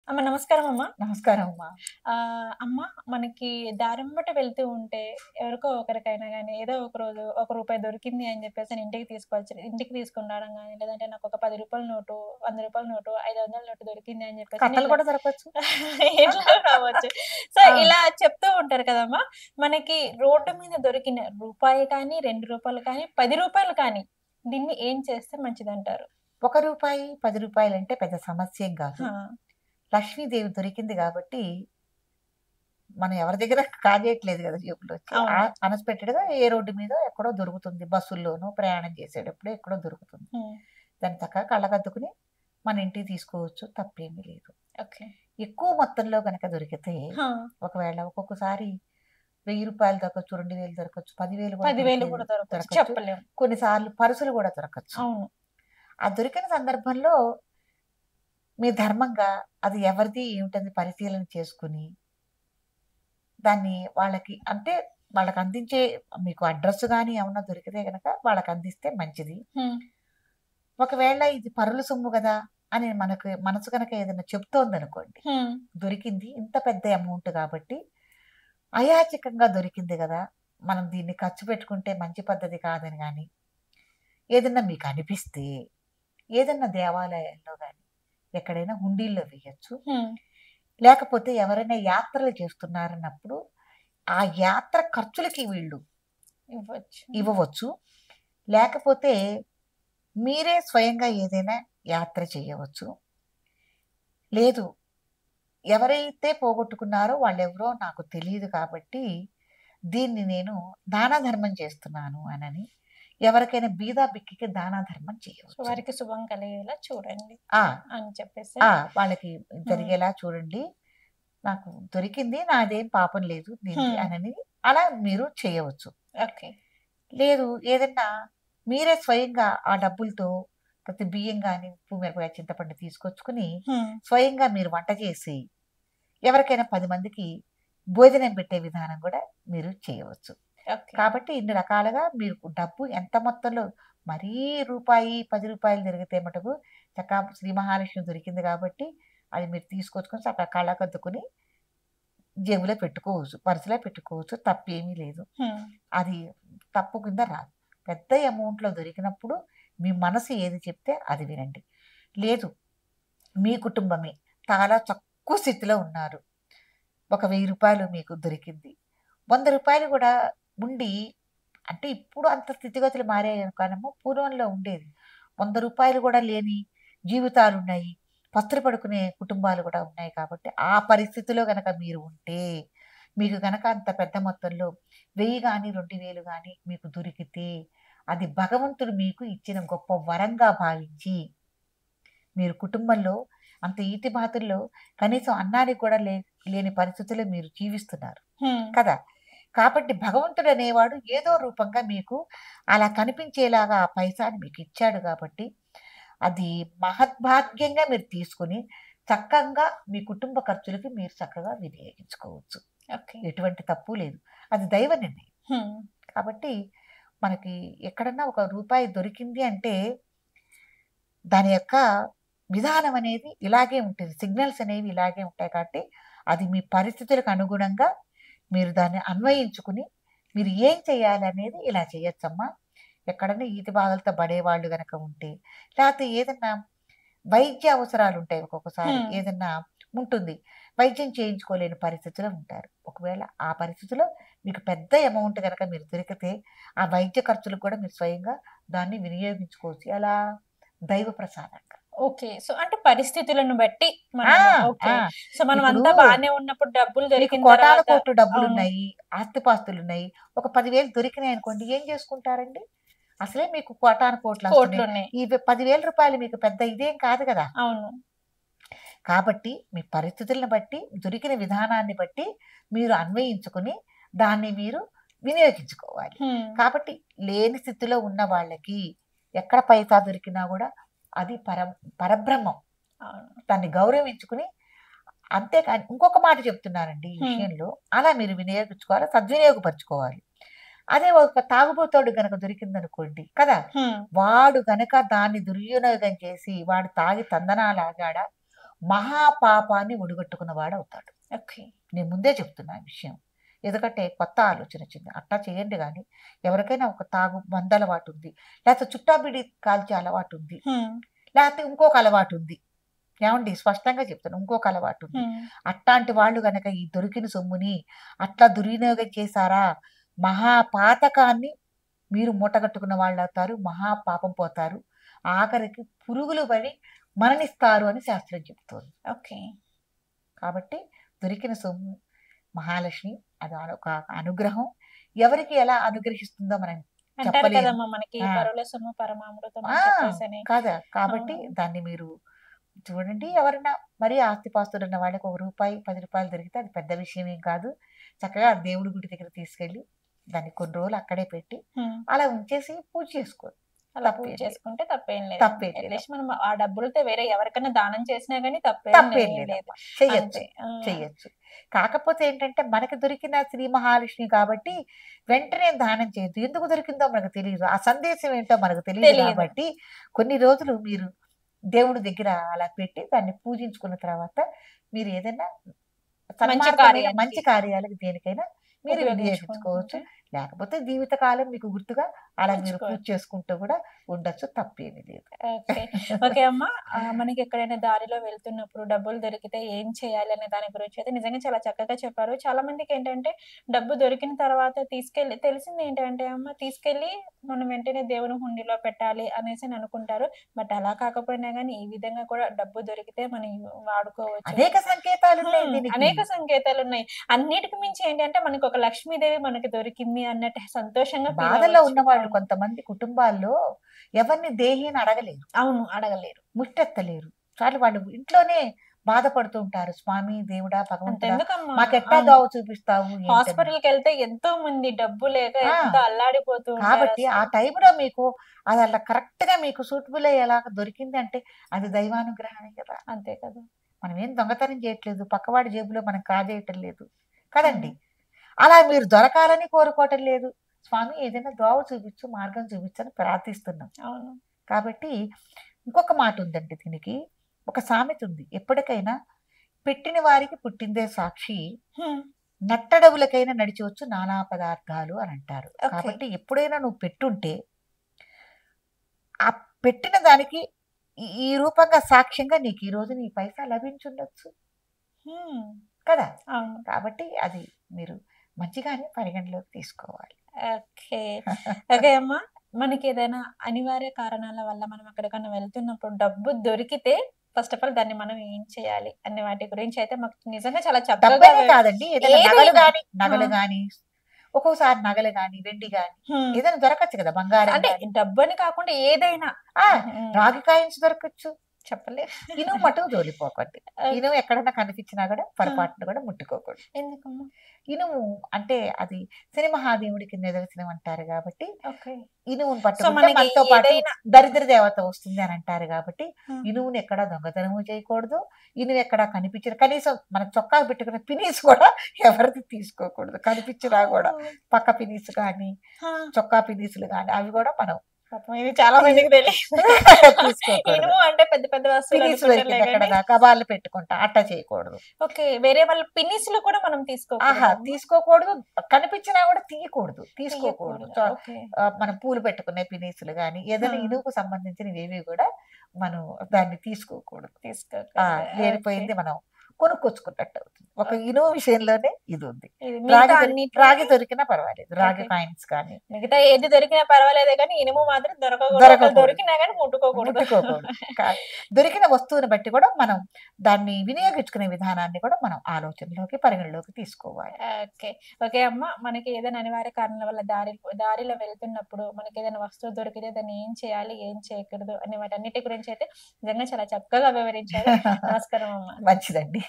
అమ్మ నమస్కారం అమ్మ. నమస్కారం అమ్మా. అమ్మ మనకి దారెంబట వెళ్తూ ఉంటే ఎవరికో ఒకరికైనా గాని ఏదో ఒక రోజు ఒక రూపాయి దొరికింది అని చెప్పేసి ఇంటికి తీసుకొని రావడం గాని, లేదంటే నాకొక రూ. 10 నోటు, రూ. 100 నోటు, 500 నోటు దొరికింది అని చెప్పేసని కథలు ఇట్లా కూడా దొరకచ్చు. ఇట్లా రావచ్చు. సో, ఆ! ఇలా చెప్తూ ఉంటారు కదమ్మా! మనకి రోడ్డు మీద దొరికిన రూపాయి కానీ, రూ. 2 కానీ, రూ. 10 కానీ దీన్ని ఏం చేస్తే మంచిదంటారు? రూ. 1, రూ. 10 అంటే పెద్ద సమస్యేం గాదు. ఆ! లక్ష్మీదేవి దొరికింది గాబట్టి, మనం ఎవరి దగ్గర కాజేయట్లేదు గదా! జేబులోంచి. అవును. అన్‌ఎక్స్‌పెక్టెడ్‌గా ఏ రోడ్డు మీదో ఎక్కడో దొరుకుతుంది. బస్సుల్లోనో ప్రయాణం చేసేటప్పుడో ఎక్కడో దొరుకుతుంది. హ్మ్. దాన్ని చక్కగా కళ్ళకద్దుకుని మన ఇంటికి తీసుకోవచ్చు. తప్పేమీ లేదు. ఓకే. ఎక్కువ మొత్తంలో గనక దొరికితే, ఆ! ఒకవేళ ఒక్కొక్కసారి రూ. 1000 దొరకచ్చు, 2000 దొరకచ్చు, 10,000 కూడా 10,000 కూడా దొరకచ్చు. దొరకచ్చు. చెప్పలేం. కొన్నిసార్లు పర్సులు గూడా దొరకచ్చు. అవును. ఆ దొరికిన సందర్భంలో మీ ధర్మంగా అది ఎవరిది ఏమిటని పరిశీలన చేసుకుని, దాన్ని వాళ్ళకి అంటే వాళ్ళకందించే మీకు అడ్రెస్ గాని ఏమన్నా దొరికితే గనక వాళ్ళకందిస్తే మంచిది. హ్మ్. ఒకవేళ ఇది పరుల సొమ్ము గదా! అని మనకు మనసు గనక ఏదైనా చెప్తోందనుకోండి. హ్మ్. దొరికింది ఇంత పెద్ద అమౌంట్ గాబట్టి, అయాచికంగా దొరికింది గదా! మనం దీన్ని ఖర్చు పెట్టుకుంటే మంచి పద్ధతి కాదని గాని, ఏదన్నా మీకనిపిస్తే, ఏదన్నా దేవాలయాల్లో గాని, ఎక్కడైనా హుండీల్లో వెయ్యొచ్చు. హ్మ్. లేకపోతే ఎవరైనా యాత్రలు చేస్తున్నారన్నప్పుడు, ఆ యాత్ర ఖర్చులకి వీళ్ళు ఇవ్వచ్చు. ఇవ్వవచ్చు. లేకపోతే మీరే స్వయంగా ఏదైనా యాత్ర చేయవచ్చు. లేదు, ఎవరైతే పోగొట్టుకున్నారో వాళ్ళెవరో నాకు తెలీదు కాబట్టి, దీన్ని నేను దాన ధర్మం చేస్తున్నాను అనని, ఎవరికైనా బీద బిక్కికి దాన ధర్మం సో, చేయవచ్చు. వారికి శుభం కలిగేలా చూడండి ఆ! అని చెప్పేసి. ఆ! వాళ్ళకి హ్మ్. జరిగేలా చూడండి. నాకు దొరికింది. నాదేం పాపం లేదు దీనిది హ్మ్. అనని అలా మీరు చేయవచ్చు. ఓకే. లేదు, ఏదన్నా మీరే స్వయంగా ఆ డబ్బులతో లేకపోతే బియ్యం గాని, ఉప్పు, మిరపకాయ, చింతపండు తీసుకొచ్చుకొని హ్మ్. స్వయంగా మీరు వంట చేసి ఎవరికైనా 10 మందికి భోజనం పెట్టే విధానం గూడా మీరు చేయవచ్చు. ఓకే. కాబట్టి ఇన్ని రకాలుగా మీరు డబ్బు ఎంత మొత్తంలో మరీ రూపాయి, రూ. 10 దొరికితే మటుకు చక్కగా శ్రీ మహాలక్ష్మి దొరికింది కాబట్టి అది మీరు తీసుకొచ్చుకొని చక్కగా కళ్ళకద్దుకొని జేబులో పెట్టుకోవచ్చు. పర్సులో పెట్టుకోవచ్చు. తప్పేమీ లేదు. హ్మ్. అది తప్పు కింద రాదు. పెద్ద అమౌంట్‌లో దొరికినప్పుడు మీ మనసు ఏది చెప్తే అది వినండి. లేదు, మీ కుటుంబమే చాలా తక్కువ స్థితిలో ఉన్నారు. ఒక రూ. 1000 మీకు దొరికింది. రూ. 100 గూడా ఉండి అంటే ఇప్పుడు అంత స్థితిగతులు మారాయేమో కానమ్మా పూర్వంలో ఉండేది. రూ. 100 గూడా లేని జీవితాలున్నాయి. పస్తులు పడుకునే కుటుంబాలు గూడా ఉన్నాయి కాబట్టి, ఆ పరిస్థితిలో గనక మీరు ఉంటే, మీకు గనక అంత పెద్ద మొత్తంలో 1000 గాని, 2000 గాని మీకు దొరికితే, అది భగవంతుడు మీకు ఇచ్చిన గొప్ప వరంగా భావించి, మీరు కుటుంబంలో అంత ఈతిబాతుల్లో కనీసం అన్నానికి కూడా లేని పరిస్థితుల్లో మీరు జీవిస్తున్నారు. హ్మ్. కదా! కాబట్టి భగవంతుడనేవాడు ఏదో రూపంగా మీకు అలా కనిపించేలాగా ఆ పైసాని మీకిచ్చాడు గాబట్టి, అది మహద్భాగ్యంగా మీరు తీసుకొని, చక్కంగా మీ కుటుంబ ఖర్చులకి మీరు చక్కగా వినియోగించుకోవచ్చు. ఓకే. ఎటువంటి తప్పు లేదు. అది దైవ నిర్ణయం. హ్మ్. కాబట్టి మనకి ఎక్కడన్నా ఒక రూపాయి దొరికింది అంటే, దాని యొక్క విధానం అనేది ఇలాగే ఉంటుంది. సిగ్నల్స్ అనేవి ఇలాగే ఉంటాయి కాబట్టి, అది మీ పరిస్థితులకు అనుగుణంగా మీరు దాన్ని అన్వయించుకుని, మీరు ఏం చేయాలనేది ఇలా చేయొచ్చమ్మా. ఎక్కడన్నా ఈతి బాధలతో పడేవాళ్ళు గనక ఉంటే, లేతే ఏదన్నా వైద్య అవసరాలుంటాయి ఒక్కొక్కసారి. హ్మ్. ఏదన్నా ఉంటుంది. వైద్యం చేయించుకోలేని పరిస్థితిలో ఉంటారు. ఒకవేళ ఆ పరిస్థితిలో మీకు పెద్ద అమౌంట్ గనక మీరు దొరికితే, ఆ వైద్య ఖర్చులకు కూడా మీరు స్వయంగా దాన్ని వినియోగించుకోవచ్చు. ఎలా? దైవ ప్రసాదంగా. ఓకే. సో, అంటే పరిస్థితులను బట్టి ఆ! మనము ఓకే. ఆ! సో, మనం ఇప్పుడు అంతా బానే ఉన్నప్పుడు డబ్బులు మీకు దొరికిన కోటాను తర్వాత కోట్లు అవును. డబ్బులున్నాయి. ఆస్తిపాస్తులున్నాయి. ఒక 10,000 దొరికినాయనుకోండి ఏం చేసుకుంటారండి? అసలే మీకు కోటాను కోట్లొస్తున్నాయి. కోట్లున్నాయి. ఈ రూ. 10,000 మీకు పెద్ద ఇదేం కాదు గదా! అవును. కాబట్టి మీ పరిస్థితులను బట్టి, దొరికిన విధానాన్ని బట్టి మీరు అన్వయించుకొని, దాన్ని మీరు వినియోగించుకోవాలి. హ్మ్. కాబట్టి లేని స్థితిలో ఉన్న వాళ్ళకి ఎక్కడ పైసా దొరికినా గూడా అది పరబ్రహ్మం. అవును. దాన్ని గౌరవించుకుని అంతేకాని ఇంకొక మాట చెప్తున్నానండి ఈ హ్మ్. విషయంలో. అలా మీరు వినియోగించుకోవాలి, సద్వినియోగపరుచుకోవాలి. అదే ఒక తాగుబోతోడు గనక దొరికిందనుకోండి కదా! హ్మ్. వాడు గనక దాన్ని దుర్వినియోగం చేసి, వాడు తాగి తందనాలాగాడా? మహాపాపాన్ని ఒడిగట్టుకున్నవాడు అవుతాడు. ఓకే. నేను ముందే చెప్తున్నా ఈ విషయం. ఎందుకంటే కొత్త ఆలోచన వచ్చింది. అట్లా చేయండి గానీ, ఎవరికైనా ఒక మందు అలవాటు ఉంది, లేకపోతే చుట్టా బీడి కాల్చే అలవాటు ఉంది, లేకపోతే ఇంకొక అలవాటు ఉంది. ఏమండి స్పష్టంగా చెప్తాను, ఇంకొక అలవాటు ఉంది. అట్లాంటి వాళ్ళు గనక ఈ దొరికిన సొమ్ముని అట్లా దుర్వినియోగం చేశారా, మహాపాతకాన్ని మీరు మూటగట్టుకున్న వాళ్ళు అవుతారు, మహాపాపం పోతారు, ఆఖరికి పురుగులు పడి మరణిస్తారు అని శాస్త్రం చెప్తోంది. ఓకే. కాబట్టి దొరికిన సొమ్ము మహాలక్ష్మి, అది ఒక అనుగ్రహం. ఎవరికి ఎలా అనుగ్రహిస్తుందో మనం అంటారు చెప్పలేము. కదమ్మా మనకి ఆ. పరుల సొమ్ము పరమామృతం ఆ, అని చెప్పేసని. కాదా? కాబట్టి అవును. దాన్ని మీరు చూడండి. ఎవరైనా మరీ ఆస్తిపాస్తులు ఉన్న వాళ్ళకి రూ. 1, రూ. 10 దొరికితే అది పెద్ద విషయం ఏం కాదు. చక్కగా దేవుడి గుడి దగ్గర తీసుకెళ్ళి దాన్ని కొన్ని రోజులు అక్కడే పెట్టి అలా ఉంచేసి పూజ చేసుకోండి. అలా పూజ తప్పేం లేదు. చేసుకుంటే తప్పేం లేదు. తప్పేం లేదు. అట్లీస్ట్ మనం ఆ డబ్బులతో వేరే ఎవరికైనా దానం చేసినా గానీ తప్పేం తప్పేం లేదు. లేదమ్మా. చెయ్యొచ్చు, అంతే. చెయ్యొచ్చు. కాకపోతే ఏంటంటే మనకి దొరికిన శ్రీ మహాలక్ష్మి కాబట్టి వెంటనే దానం చేయొద్దు. ఎందుకు దొరికిందో మనకు తెలియదు, ఆ సందేశం ఏంటో మనకు తెలియదు. తెలీదు. కాబట్టి కొన్ని రోజులు మీరు దేవుడి దగ్గర అలా పెట్టి దాన్ని పూజించుకున్న తర్వాత మీరు ఏదైనా సన్మార్గమైన కార్యానికి మంచి కార్యాలకు దేనికైనా మీరు వినియోగించుకోవచ్చు. ఉపయోగించుకుంటుంటే లేకపోతే జీవితకాలం మీకు గుర్తుగా అలా మీరు పూజ ఉంచుకోవచ్చు. చేసుకుంటూ కూడా ఉండొచ్చు, తప్పేమీ లేదు. ఓకే. ఓకే అమ్మా. మనకి ఎక్కడైనా దారిలో వెళ్తున్నప్పుడు డబ్బులు దొరికితే ఏం చేయాలి అనే దాని గురించి అయితే నిజంగా చాలా చక్కగా చెప్పారు. చాలా మందికి ఏంటంటే డబ్బు దొరికిన తర్వాత తెలిసింది ఏంటంటే అమ్మ తీసుకెళ్ళి మనం వెంటనే దేవుని హుండీలో పెట్టాలి అనేసి అనుకుంటారు. బట్ అలా కాకపోయినా గానీ ఈ విధంగా కూడా డబ్బు దొరికితే మనం వాడుకోవచ్చు. అనేక సంకేతాలు ఉన్నాయి దీనికి. అనేక సంకేతాలున్నాయి. అన్నిటికి మించి ఏంటంటే మనకు ఒక లక్ష్మీదేవి మనకి దొరికింది అన్నట్టు సంతోషంగా ఫీల్ బాధలో అవ్వచ్చు. ఉన్నవాళ్ళు అవును. కొంతమంది కుటుంబాల్లో ఎవరిని దేహిని అడగలేరు, అవును. అడగలేరు. ముష్టెత్తలేరు. చాలు వాళ్ళు ఇంట్లోనే బాధపడుతూ ఉంటారు. స్వామి, దేవుడా, భగవంతుడా అంతెందుకమ్మా. మాకెట్టా అవును. దోవ చూపిస్తావు ఏంటని. హాస్పిటల్‌కెళ్తే ఎంతో మంది డబ్బు లేక ఆ, ఎంతో అల్లాడిపోతూ కాబట్టి ఆ ఉంటారసలు. టైంలో మీకు అది అలా కరెక్ట్ గా మీకు సూటబుల్ అయ్యేలాగా దొరికింది అంటే అది దైవానుగ్రహమే కదా. అంతే కదా! మనం ఏం దొంగతనం చేయట్లేదు, పక్కవాడి జేబులో మనం కాజేయటం లేదు కదండి. అవును. అలా మీరు దొరకాలని కోరుకోవటం లేదు. స్వామి ఏదైనా దోవ చూపించు, మార్గం చూపించని ప్రార్థిస్తున్నాం. అవును. కాబట్టి ఇంకొక మాట ఉందండి దీనికి. ఒక సామెత ఉంది, ఎప్పటికైనా పెట్టిన వారికి పుట్టిందే సాక్షి, హ్మ్. నట్టడవులకైనా నడిచవచ్చు నానా పదార్థాలు అని అంటారు. ఓకే. కాబట్టి ఎప్పుడైనా నువ్వు పెట్టుంటే ఆ పెట్టిన దానికి ఈ రూపంగా సాక్ష్యంగా నీకు ఈ రోజు నీ పైసా లభించుండొచ్చు హ్మ్. కదా. అవును. కాబట్టి అది మీరు మంచిగానే పరిగణలోకి తీసుకోవాలి. ఓకే. ఓకే అమ్మా. మనకేదైనా అనివార్య కారణాల వల్ల మనం ఎక్కడికన్నా వెళ్తున్నప్పుడు డబ్బు దొరికితే ఫస్ట్ ఆఫ్ ఆల్ దాన్ని మనం ఏం చేయాలి అనే వాటి గురించి అయితే మాకు నిజంగా చాలా చక్కగా డబ్బనే కాదండి, ఏదైనా ఏదైనా. నగలు గాని ఒక్కోసారి నగలు గాని వెండి గాని హ్మ్. ఏదైనా దొరకచ్చు కదా, బంగారం అంటే గాని. డబ్బని కాకుండా ఏదైనా. హ్మ్. రాగి కాయిన్స్ దొరకచ్చు. చెప్పలేదు. ఇనుము మటుకు జోలిపోకండి. ఇనుము ఎక్కడన్నా కనిపించినా కూడా పొరపాటును కూడా ముట్టుకోకూడదు. ఎందుకమ్మా? ఇనుము అంటే అది శని మహాదేవుడికి నిదర్శనం అంటారు కాబట్టి ఓకే. ఇనుమును సో పట్టుకుంటే మనకి మనతో పాటు ఏదైనా దరిద్ర దేవత వస్తుంది అని అంటారు కాబట్టి హ్మ్. ఇనుమును ఎక్కడా దొంగతనము చేయకూడదు. ఇనుము ఎక్కడా కనిపించిన కనీసం మన చొక్కా పెట్టుకున్న పినీస్ కూడా ఎవరిది తీసుకోకూడదు. కనిపించినా కూడా పక్క పినీస్ కానీ ఆ! చొక్కా పినీసులు కానీ అవి కూడా మనం పాపం ఇది చాలా మందికి తెలీదు. తీసుకోకూడదు. ఇనుము అంటే పెద్ద పెద్ద వస్తువులు పినీస్ అనుకుంటారులే దొరికింది ఎక్కడ గానీ. దాకా వాళ్ళు పెట్టుకుంటా అట్లా చేయకూడదు. ఓకే. వేరే వాళ్ళ పిన్నిస్‌లు కూడా మనం తీసుకోకూడదమ్మా? తీసుకోకూడదు. కనిపించినా కూడా తీయకూడదు, తీసుకోకూడదు. తీయకూడదు. ఓకే. మనం పూలు పెట్టుకునే పినీసులు గాని ఏదైనా ఆ! ఇనుముకు సంబంధించినవి ఏవి కూడా మనం దాన్ని తీసుకోకూడదు. తీసుకోకూడదు. ఓకే. లేనిపోయింది మనం కొనుక్కొచ్చుకున్నట్టు అవుతుంది. ఒక ఇనుము విషయంలోనే ఇది ఉంది. ఇది రాగి మిగతా రాగి అన్నిట్లోని దొరికినా పర్వాలేదు, రాగి ఓకే. కాయిన్స్ కానీ మిగతా ఏది దొరికినా పర్వాలేదే గానీ ఇనుము మాత్రం దొరకకూడదు. ఒకవేళ దొరకకూడదు, దొరికినా గానీ ముట్టుకోకూడదు. ముట్టుకోకూడదు. దొరికిన వస్తువుని బట్టి కూడా మనం దాన్ని వినియోగించుకునే విధానాన్ని కూడా మనం ఆలోచనలోకి పరిగణలోకి తీసుకోవాలి. ఓకే. ఓకే అమ్మ. మనకి ఏదైనా అనివార్య కారణాల వల్ల దారిలో వెళ్తున్నప్పుడు మనకేదైనా వస్తువు దొరికితే దాన్ని ఏం చేయాలి, ఏం చేయకూడదు అనే వాటన్నిటి గురించి అయితే నిజంగా చాలా చక్కగా వివరించారు. నమస్కారం అమ్మ. మంచిదండి.